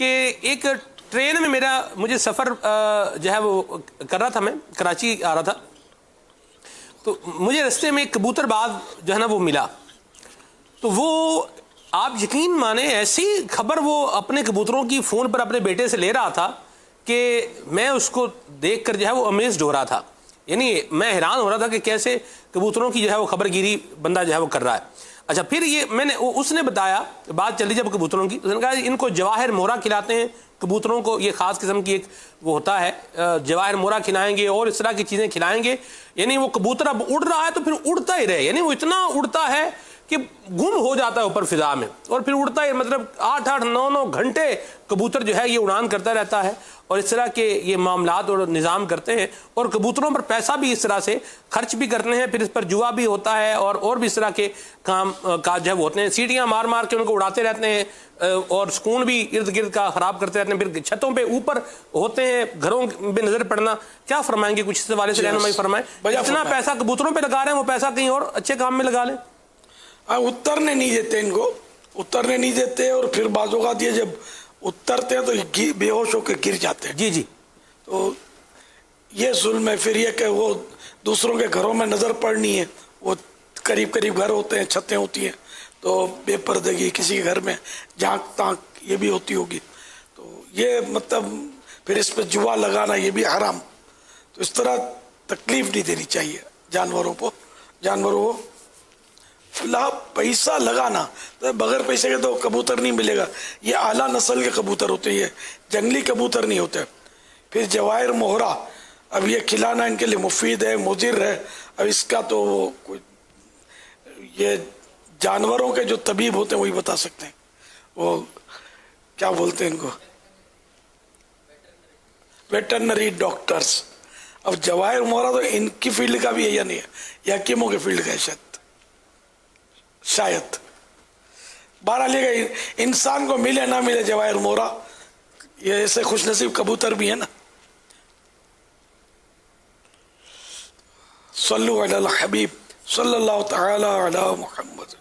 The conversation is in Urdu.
کہ ایک ٹرین میں مجھے سفر جو ہے وہ کر رہا تھا، میں کراچی آ رہا تھا، تو مجھے رستے میں ایک کبوتر باز جو ہے نا وہ ملا. تو وہ آپ یقین مانیں ایسی خبر وہ اپنے کبوتروں کی فون پر اپنے بیٹے سے لے رہا تھا کہ میں اس کو دیکھ کر جو ہے وہ امیزڈ ہو رہا تھا. یعنی میں حیران ہو رہا تھا کہ کیسے کبوتروں کی جو ہے وہ خبر گیری بندہ جو ہے وہ کر رہا ہے. اچھا پھر یہ اس نے بتایا، بات چلی جب کبوتروں کی، اس نے کہا ان کو جواہر مورا کھلاتے ہیں کبوتروں کو، یہ خاص قسم کی ایک وہ ہوتا ہے، جواہر مورا کھلائیں گے اور اس طرح کی چیزیں کھلائیں گے. یعنی وہ کبوتر اب اڑ رہا ہے تو پھر اڑتا ہی رہے، یعنی وہ اتنا اڑتا ہے کہ گم ہو جاتا ہے اوپر فضا میں، اور پھر اڑتا ہے، مطلب 8-9 گھنٹے کبوتر جو ہے یہ اڑان کرتا رہتا ہے. اور اس طرح کے یہ معاملات اور نظام کرتے ہیں، اور کبوتروں پر پیسہ بھی اس طرح سے خرچ بھی کرتے ہیں، پھر اس پر جوا بھی ہوتا ہے اور بھی اس طرح کے کام کاج جو ہے وہ ہوتے ہیں. سیٹیاں مار مار کے ان کو اڑاتے رہتے ہیں اور سکون بھی ارد گرد کا خراب کرتے رہتے ہیں. پھر چھتوں پہ اوپر ہوتے ہیں، گھروں میں نظر پڑنا. کیا فرمائیں گے؟ کچھ اس حوالے سے رہنمائی فرمائیں. اتنا پیسہ کبوتروں پہ لگا رہے ہیں، وہ پیسہ کہیں اور اچھے کام میں لگا لیں. اترنے نہیں دیتے، ان کو اترنے نہیں دیتے، اور پھر بعض اوقات یہ جب اترتے ہیں تو بے ہوش ہو کے گر جاتے ہیں. جی تو یہ ظلم ہے. پھر یہ کہ وہ دوسروں کے گھروں میں نظر پڑنی ہے، وہ قریب قریب گھر ہوتے ہیں، چھتیں ہوتی ہیں، تو بے پردگی کسی کے گھر میں جھانک تانک یہ بھی ہوتی ہوگی. تو یہ مطلب پھر اس پہ جوا لگانا یہ بھی حرام. تو اس طرح تکلیف نہیں دینی چاہیے جانوروں کو. پیسہ لگانا بغیر پیسے کے تو کبوتر نہیں ملے گا. یہ اعلیٰ نسل کے کبوتر ہوتے ہیں، یہ جنگلی کبوتر نہیں ہوتے. پھر جواہر موہرا، اب یہ کھلانا ان کے لیے مفید ہے، مضر ہے. اب اس کا تو یہ جانوروں کے جو طبیب ہوتے ہیں وہی بتا سکتے ہیں. وہ کیا بولتے ہیں ان کو، ویٹرنری ڈاکٹرز. اب جواہر موہرا تو ان کی فیلڈ کا بھی ہے یا نہیں ہے، یا حکیموں کے فیلڈ کا ہے شاید. بہرحال یہ انسان کو ملے نہ ملے جواہر موہرا، یہ ایسے خوش نصیب کبوتر بھی ہے نا. صلو علی الحبیب صلی اللہ تعالی علی محمد.